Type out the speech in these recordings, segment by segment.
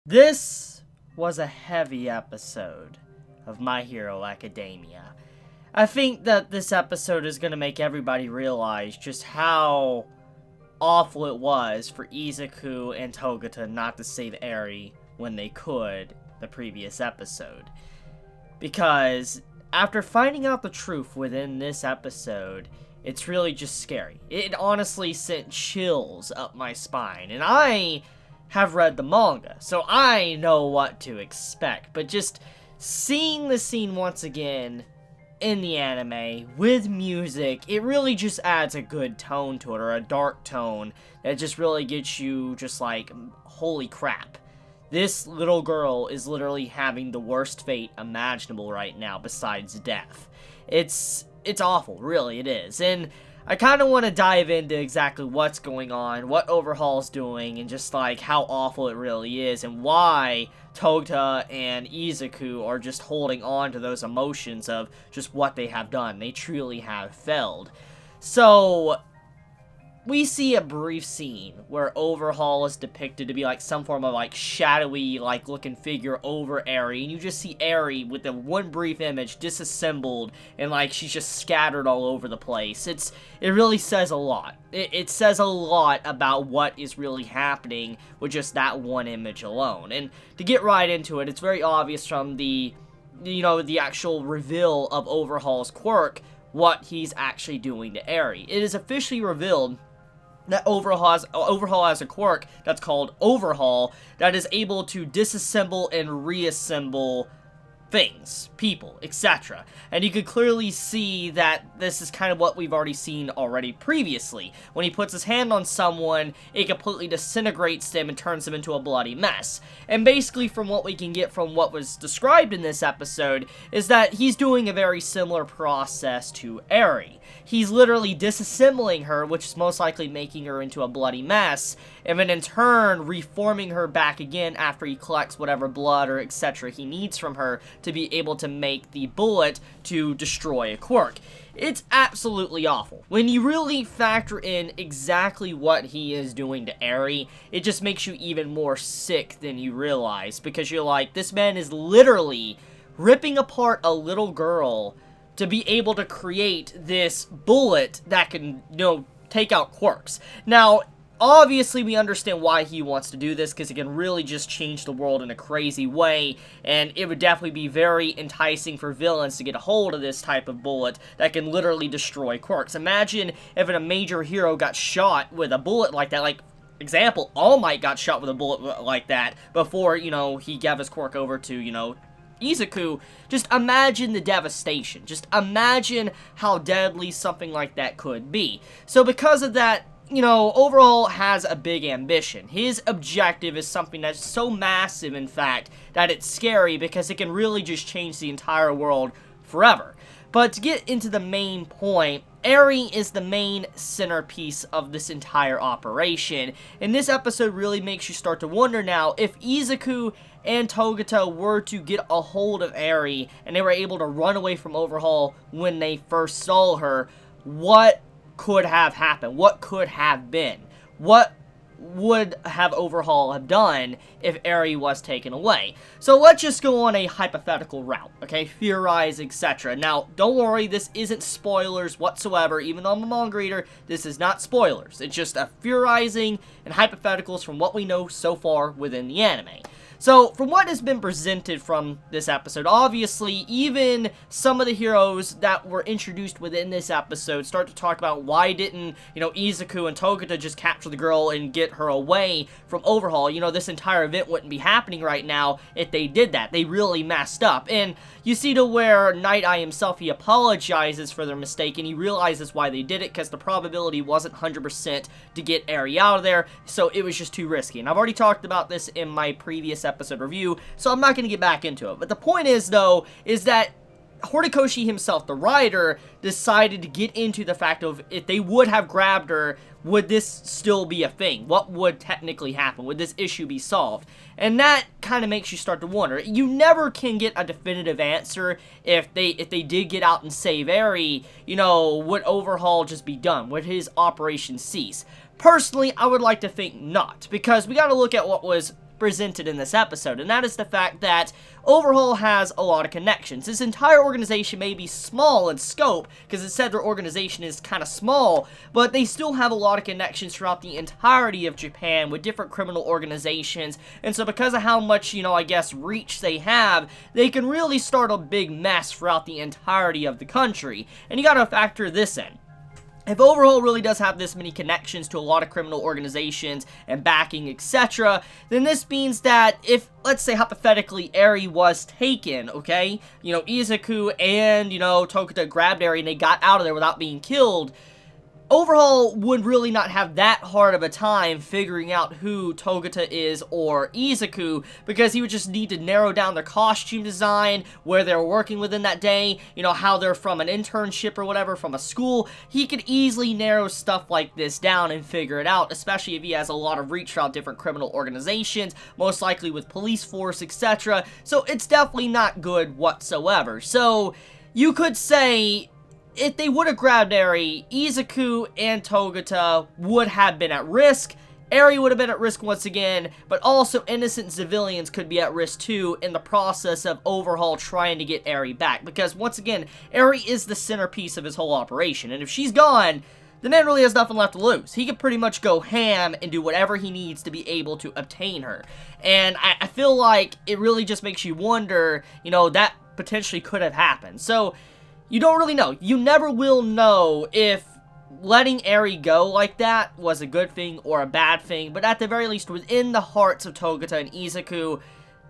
This was a heavy episode of My Hero Academia. I think that this episode is going to make everybody realize just how awful it was for Izuku and Togata not to save Eri when they could the previous episode. Because after finding out the truth within this episode, it's really just scary. It honestly sent chills up my spine, and I have read the manga, so I know what to expect, but just seeing the scene once again in the anime with music, it really just adds a good tone to it, or a dark tone that just really gets you just like, holy crap. This little girl is literally having the worst fate imaginable right now besides death. It's awful, really it is, and I kind of want to dive into exactly what's going on, what Overhaul's doing, and just like how awful it really is, and why Togata and Izuku are just holding on to those emotions of just what they have done. They truly have failed. So we see a brief scene where Overhaul is depicted to be like some form of like shadowy like looking figure over Eri, and you just see Eri with the one brief image disassembled and like she's just scattered all over the place. It really says a lot. It says a lot about what is really happening with just that one image alone. And to get right into it, it's very obvious from the actual reveal of Overhaul's quirk what he's actually doing to Eri. It is officially revealed that Overhaul has a quirk that's called Overhaul that is able to disassemble and reassemble things, people, etc. And you could clearly see that this is kind of what we've already seen previously. When he puts his hand on someone, it completely disintegrates them and turns them into a bloody mess. And basically from what we can get from what was described in this episode is that he's doing a very similar process to Eri. He's literally disassembling her, which is most likely making her into a bloody mess, and then in turn reforming her back again after he collects whatever blood or etc. he needs from her to be able to make the bullet to destroy a quirk. It's absolutely awful. When you really factor in exactly what he is doing to Eri, it just makes you even more sick than you realize, because you're like, this man is literally ripping apart a little girl to be able to create this bullet that can, take out quirks. Now, obviously, we understand why he wants to do this, because it can really just change the world in a crazy way, and it would definitely be very enticing for villains to get a hold of this type of bullet that can literally destroy quirks. Imagine if a major hero got shot with a bullet like that, like, example, All Might got shot with a bullet like that before, he gave his quirk over to, Izuku. Just imagine the devastation. Just imagine how deadly something like that could be. So because of that, Overhaul has a big ambition. His objective is something that's so massive, in fact, that it's scary because it can really just change the entire world forever. But to get into the main point, Eri is the main centerpiece of this entire operation, and this episode really makes you start to wonder now, if Izuku and Togata were to get a hold of Eri, and they were able to run away from Overhaul when they first saw her, what could have happened? What could have been? What would have Overhaul have done if Eri was taken away? So let's just go on a hypothetical route, okay? Theorize, etc. Now, don't worry, this isn't spoilers whatsoever. Even though I'm a manga reader, this is not spoilers. It's just a theorizing and hypotheticals from what we know so far within the anime. So, from what has been presented from this episode, obviously, even some of the heroes that were introduced within this episode start to talk about why didn't, Izuku and Togata just capture the girl and get her away from Overhaul. This entire event wouldn't be happening right now if they did that. They really messed up. And you see to where Nighteye himself, he apologizes for their mistake, and he realizes why they did it, because the probability wasn't 100% to get Eri out of there, so it was just too risky. And I've already talked about this in my previous episode review, so I'm not going to get back into it. But the point is, though, is that Horikoshi himself, the writer, decided to get into the fact of if they would have grabbed her, would this still be a thing? What would technically happen? Would this issue be solved? And that kind of makes you start to wonder. You never can get a definitive answer if they did get out and save Eri, you know, would Overhaul just be done? Would his operation cease? Personally, I would like to think not, because we got to look at what was presented in this episode, and that is the fact that Overhaul has a lot of connections. This entire organization may be small in scope, because it said their organization is kind of small, but they still have a lot of connections throughout the entirety of Japan with different criminal organizations, and so because of how much, you know, I guess, reach they have, they can really start a big mess throughout the entirety of the country, and you gotta factor this in. If Overhaul really does have this many connections to a lot of criminal organizations and backing, etc., then this means that if, let's say, hypothetically, Eri was taken, okay? You know, Izuku and, you know, Togata grabbed Eri and they got out of there without being killed, Overhaul would really not have that hard of a time figuring out who Togata is or Izuku, because he would just need to narrow down their costume design, where they're working within that day, you know, how they're from an internship or whatever, from a school. He could easily narrow stuff like this down and figure it out, especially if he has a lot of reach throughout different criminal organizations, most likely with police force, etc. So it's definitely not good whatsoever. So you could say, if they would have grabbed Eri, Izuku and Togata would have been at risk. Eri would have been at risk once again, but also innocent civilians could be at risk too in the process of Overhaul trying to get Eri back. Because once again, Eri is the centerpiece of his whole operation, and if she's gone, the man really has nothing left to lose. He could pretty much go ham and do whatever he needs to be able to obtain her. And I feel like it really just makes you wonder, you know, that potentially could have happened. So you don't really know. You never will know if letting Eri go like that was a good thing or a bad thing, but at the very least, within the hearts of Togata and Izuku,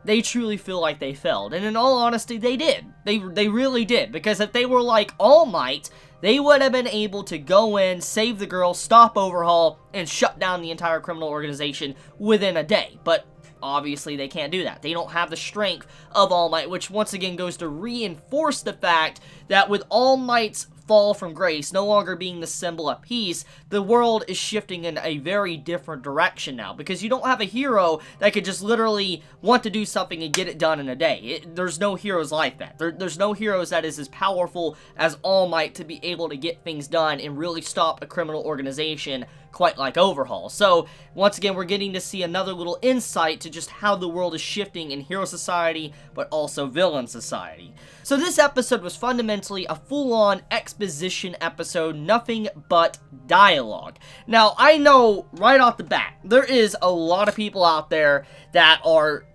they truly feel like they failed. And in all honesty, they did. They really did, because if they were like All Might, they would have been able to go in, save the girl, stop Overhaul, and shut down the entire criminal organization within a day. But obviously, they can't do that. They don't have the strength of All Might, which once again goes to reinforce the fact that with All Might's fall from grace no longer being the symbol of peace, the world is shifting in a very different direction now, because you don't have a hero that could just literally want to do something and get it done in a day. There's no heroes like that. There's no heroes that is as powerful as All Might to be able to get things done and really stop a criminal organization quite like Overhaul. So, once again, we're getting to see another little insight to just how the world is shifting in hero society, but also villain society. So this episode was fundamentally a full-on exposition episode, nothing but dialogue. Now, I know right off the bat, there is a lot of people out there that are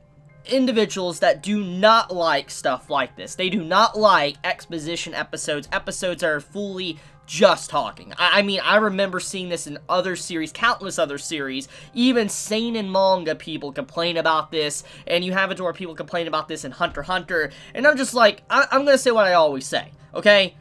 individuals that do not like stuff like this. They do not like exposition episodes that are fully just talking. I mean, I remember seeing this in other series, countless other series. Even seinen manga people complain about this, and you have it to where people complain about this in Hunter x Hunter, and I'm just like, I'm gonna say what I always say, okay?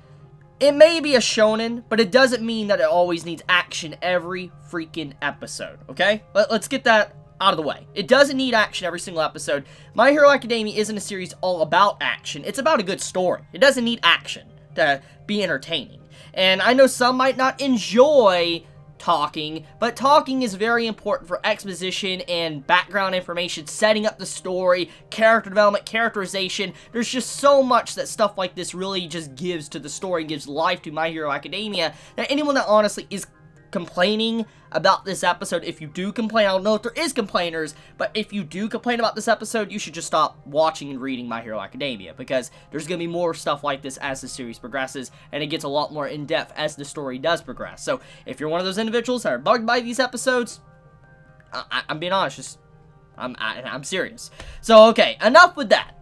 It may be a shonen, but it doesn't mean that it always needs action every freaking episode, okay? Let's get that out of the way. It doesn't need action every single episode. My Hero Academia isn't a series all about action. It's about a good story. It doesn't need action to be entertaining. And I know some might not enjoy talking, but talking is very important for exposition and background information, setting up the story, character development, characterization. There's just so much that stuff like this really just gives to the story, gives life to My Hero Academia, that anyone that honestly is complaining about this episode, if you do complain, I don't know if there is complainers, but if you do complain about this episode, you should just stop watching and reading My Hero Academia, because there's going to be more stuff like this as the series progresses, and it gets a lot more in-depth as the story does progress. So, if you're one of those individuals that are bugged by these episodes, I'm being honest, just, I'm serious. So, okay, enough with that.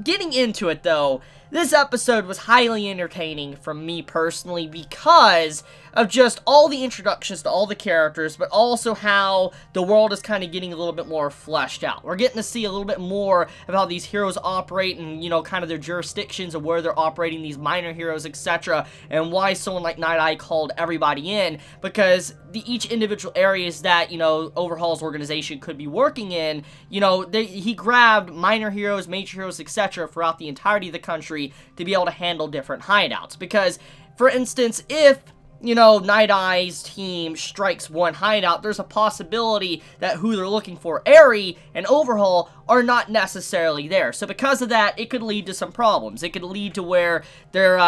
Getting into it, though, this episode was highly entertaining for me personally, because of just all the introductions to all the characters, but also how the world is kind of getting a little bit more fleshed out. We're getting to see a little bit more of how these heroes operate and, you know, kind of their jurisdictions of where they're operating, these minor heroes, etc., and why someone like Nighteye called everybody in, because each individual areas that, you know, Overhaul's organization could be working in, you know, he grabbed minor heroes, major heroes, etc. throughout the entirety of the country to be able to handle different hideouts. Because, for instance, if, you know, Night-Eye's team strikes one hideout, there's a possibility that who they're looking for, Eri and Overhaul, are not necessarily there. So because of that, it could lead to some problems. It could lead to where their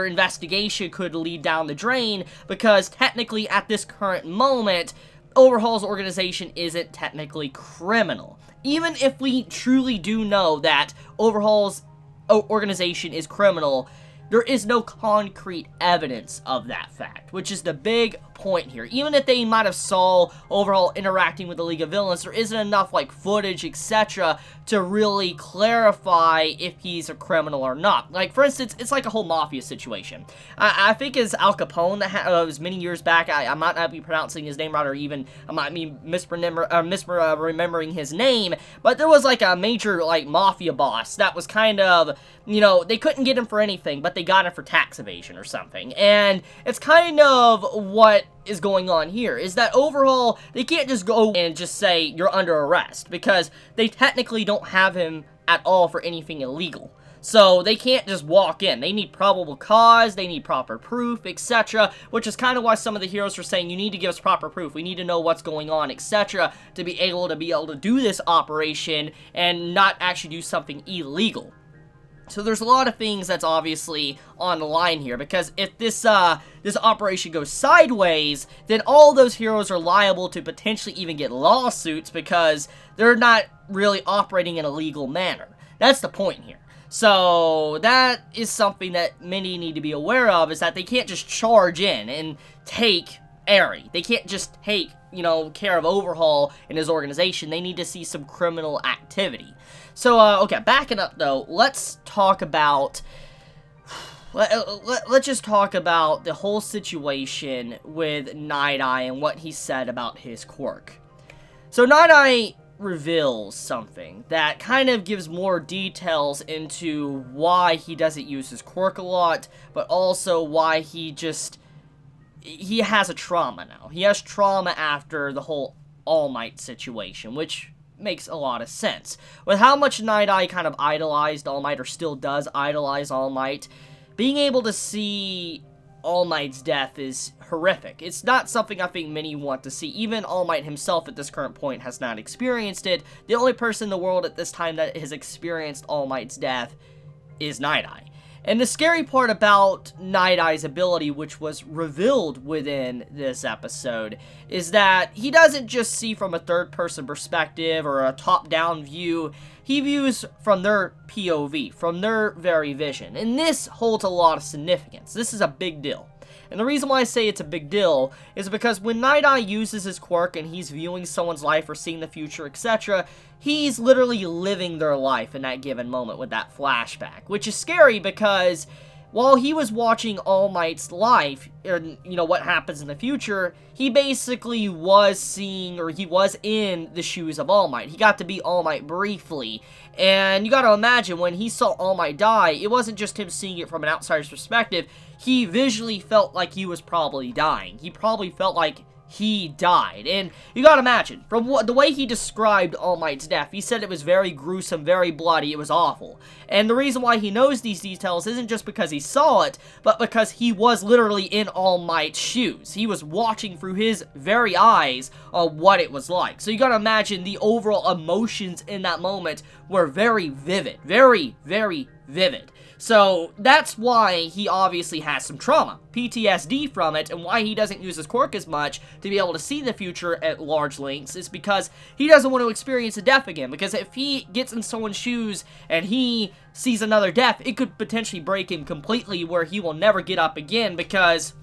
investigation could lead down the drain, because technically at this current moment, Overhaul's organization isn't technically criminal. Even if we truly do know that Overhaul's organization is criminal, there is no concrete evidence of that fact, which is the big point here. Even if they might have saw Overhaul interacting with the League of Villains, there isn't enough, like, footage, etc., to really clarify if he's a criminal or not. Like, for instance, it's like a whole mafia situation. I think it's Al Capone that was many years back. I might not be pronouncing his name right, or even I might be misremembering his name, but there was, like, a major, like, mafia boss that was kind of, you know, they couldn't get him for anything, but they got him for tax evasion or something. And it's kind of what is going on here, is that Overhaul, they can't just go and just say, you're under arrest, because they technically don't have him at all for anything illegal. So they can't just walk in. They need probable cause, they need proper proof, etc., which is kind of why some of the heroes are saying, you need to give us proper proof, we need to know what's going on, etc., to be able to do this operation and not actually do something illegal. So there's a lot of things that's obviously on the line here, because if this operation goes sideways, then all those heroes are liable to potentially even get lawsuits, because they're not really operating in a legal manner. That's the point here. So that is something that many need to be aware of, is that they can't just charge in and take Eri. They can't just take, you know, care of Overhaul and his organization. They need to see some criminal activity. So, okay, backing up though, let's talk about, let's just talk about the whole situation with Nighteye and what he said about his quirk. So Nighteye reveals something that kind of gives more details into why he doesn't use his quirk a lot, but also why he has a trauma now. He has trauma after the whole All Might situation, which makes a lot of sense. With how much Nighteye kind of idolized All Might, or still does idolize All Might, being able to see All Might's death is horrific. It's not something I think many want to see. Even All Might himself at this current point has not experienced it. The only person in the world at this time that has experienced All Might's death is Nighteye. And the scary part about Night-Eye's ability, which was revealed within this episode, is that he doesn't just see from a third-person perspective or a top-down view. He views from their POV, from their very vision. And this holds a lot of significance. This is a big deal. And the reason why I say it's a big deal is because when Nighteye uses his quirk and he's viewing someone's life or seeing the future, etc., he's literally living their life in that given moment with that flashback, which is scary because while he was watching All Might's life, and, you know, what happens in the future, he basically was seeing, or he was in the shoes of All Might. He got to be All Might briefly, and you gotta imagine, when he saw All Might die, it wasn't just him seeing it from an outsider's perspective. He visually felt like he was probably dying. He probably felt like he died. And you gotta imagine, from the way he described All Might's death, he said it was very gruesome, very bloody, it was awful. And the reason why he knows these details isn't just because he saw it, but because he was literally in All Might's shoes. He was watching through his very eyes on what it was like. So you gotta imagine the overall emotions in that moment were very vivid. Very, very vivid. So that's why he obviously has some trauma, PTSD from it, and why he doesn't use his quirk as much to be able to see the future at large lengths is because he doesn't want to experience a death again. Because if he gets in someone's shoes and he sees another death, it could potentially break him completely where he will never get up again because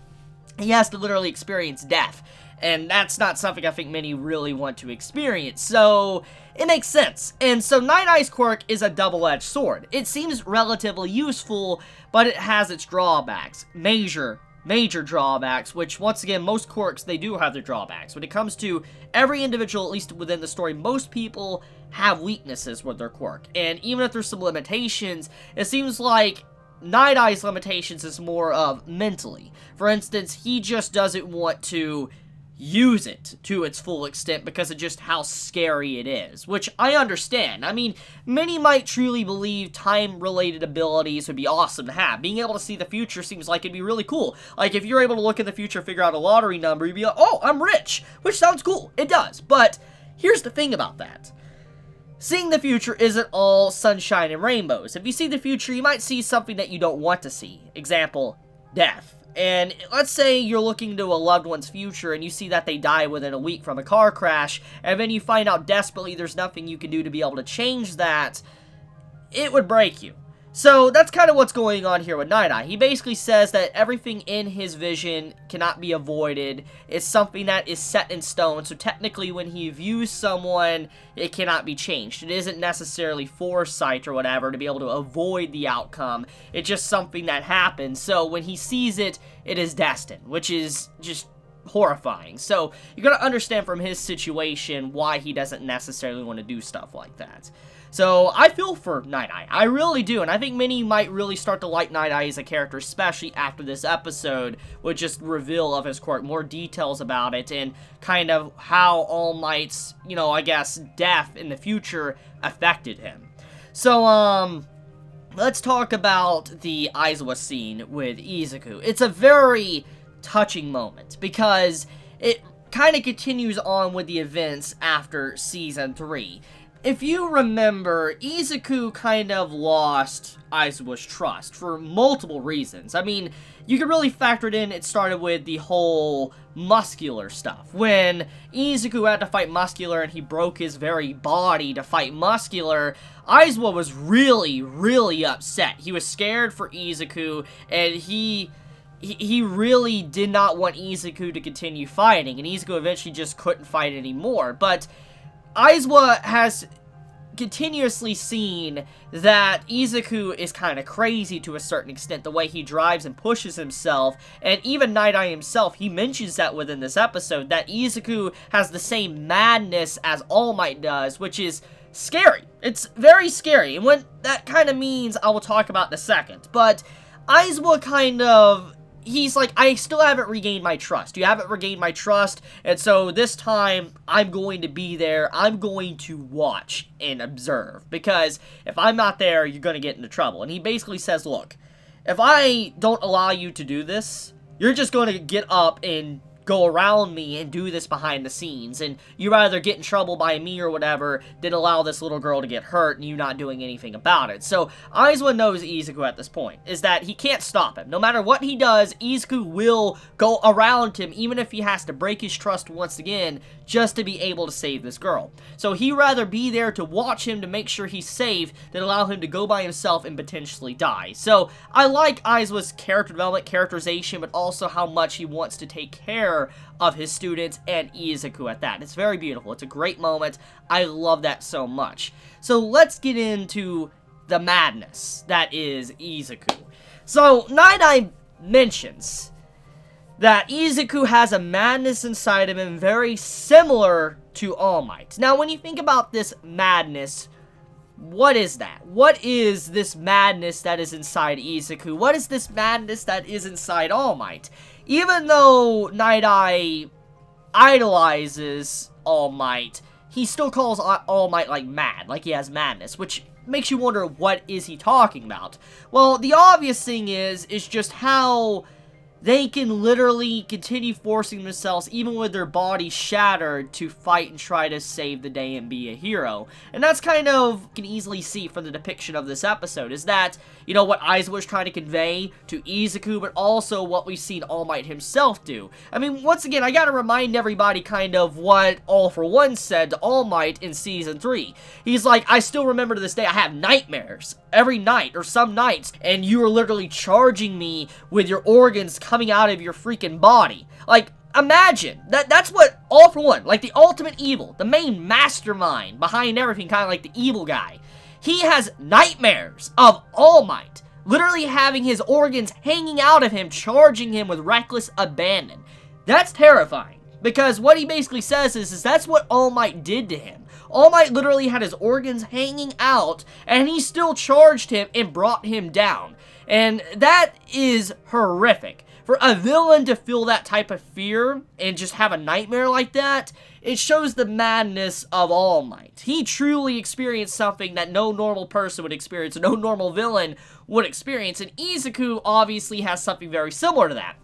he has to literally experience death. And that's not something I think many really want to experience. So it makes sense. And so Night-Eye's quirk is a double-edged sword. It seems relatively useful, but it has its drawbacks. Major major drawbacks, which, once again, most quirks, they do have their drawbacks. When it comes to every individual, at least within the story, most people have weaknesses with their quirk. And even if there's some limitations, it seems like Night-Eye's limitations is more of mentally. For instance, he just doesn't want to use it to its full extent because of just how scary it is, which I understand. I mean, many might truly believe time-related abilities would be awesome to have. Being able to see the future seems like it'd be really cool. Like, if you're able to look in the future, figure out a lottery number, you'd be like, oh, I'm rich, which sounds cool. It does, but here's the thing about that. Seeing the future isn't all sunshine and rainbows. If you see the future, you might see something that you don't want to see. Example, death. And let's say you're looking to a loved one's future and you see that they die within a week from a car crash, and then you find out desperately there's nothing you can do to be able to change that. It would break you. So that's kind of what's going on here with Nighteye. He basically says that everything in his vision cannot be avoided. It's something that is set in stone, so technically when he views someone, it cannot be changed. It isn't necessarily foresight or whatever to be able to avoid the outcome. It's just something that happens, so when he sees it, it is destined, which is just horrifying. So you're going to understand from his situation why he doesn't necessarily want to do stuff like that. So, I feel for Nighteye. I really do, and I think many might really start to like Nighteye as a character, especially after this episode, with just reveal of his quirk, more details about it, and kind of how All Might's, I guess, death in the future affected him. So, let's talk about the Aizawa scene with Izuku. It's a very touching moment, because it kind of continues on with the events after Season 3. If you remember, Izuku kind of lost Aizawa's trust for multiple reasons. I mean, you could really factor it in. It started with the whole muscular stuff. When Izuku had to fight muscular and he broke his very body to fight muscular, Aizawa was really, really upset. He was scared for Izuku, and he really did not want Izuku to continue fighting, and Izuku eventually just couldn't fight anymore. But Aizawa has continuously seen that Izuku is kind of crazy to a certain extent, the way he drives and pushes himself, and even Nighteye himself, he mentions that within this episode, that Izuku has the same madness as All Might does, which is scary. It's very scary, and what that kind of means, I will talk about in a second, but Aizawa kind of, he's like, I still haven't regained my trust. You haven't regained my trust, and so this time, I'm going to be there. I'm going to watch and observe, because if I'm not there, you're going to get into trouble. And he basically says, look, if I don't allow you to do this, you're just going to get up and go around me and do this behind the scenes, and you rather get in trouble by me or whatever than allow this little girl to get hurt and you not doing anything about it. So Aizawa knows Izuku at this point, is that he can't stop him. No matter what he does, Izuku will go around him, even if he has to break his trust once again, just to be able to save this girl. So he'd rather be there to watch him to make sure he's safe than allow him to go by himself and potentially die. So I like Aizawa's character development, characterization, but also how much he wants to take care of his students and Izuku at that. It's very beautiful. It's a great moment. I love that so much. So let's get into the madness that is Izuku. So Nighteye mentions that Izuku has a madness inside of him very similar to All Might. Now, when you think about this madness, what is that? What is this madness that is inside Izuku? What is this madness that is inside All Might? Even though Nighteye idolizes All Might, he still calls All Might, like, mad, like he has madness, which makes you wonder, what is he talking about? Well, the obvious thing is just how they can literally continue forcing themselves, even with their bodies shattered, to fight and try to save the day and be a hero. And that's kind of, you can easily see from the depiction of this episode, is that, what Aizawa was trying to convey to Izuku, but also what we've seen All Might himself do. I mean, once again, I gotta remind everybody kind of what All For One said to All Might in Season 3. He's like, I still remember to this day, I have nightmares every night, or some nights, and you are literally charging me with your organs coming out of your freaking body. Like, imagine, that's what All For One, like the ultimate evil, the main mastermind behind everything, kind of like the evil guy. He has nightmares of All Might literally having his organs hanging out of him, charging him with reckless abandon. That's terrifying, because what he basically says is that's what All Might did to him. All Might literally had his organs hanging out, and he still charged him and brought him down. And that is horrific. For a villain to feel that type of fear and just have a nightmare like that, it shows the madness of All Might. He truly experienced something that no normal person would experience, no normal villain would experience, and Izuku obviously has something very similar to that.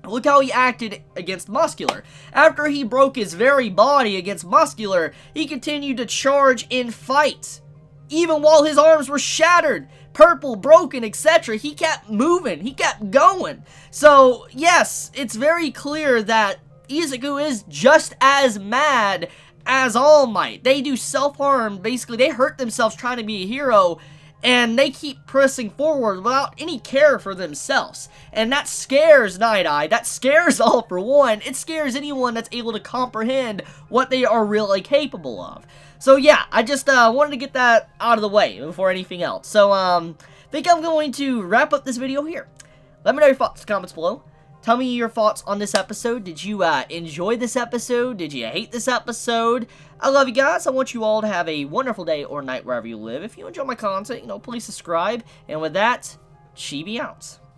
Look how he acted against Muscular. After he broke his very body against Muscular, he continued to charge in fight. Even while his arms were shattered, purple, broken, etc., he kept moving, he kept going. So, yes, it's very clear that Izuku is just as mad as All Might. They do self-harm, basically, they hurt themselves trying to be a hero, and they keep pressing forward without any care for themselves. And that scares Nighteye, that scares All For One, it scares anyone that's able to comprehend what they are really capable of. So yeah, I just wanted to get that out of the way before anything else. So, I think I'm going to wrap up this video here. Let me know your thoughts in the comments below. Tell me your thoughts on this episode. Did you enjoy this episode? Did you hate this episode? I love you guys. I want you all to have a wonderful day or night wherever you live. If you enjoy my content, please subscribe. And with that, Chibi out.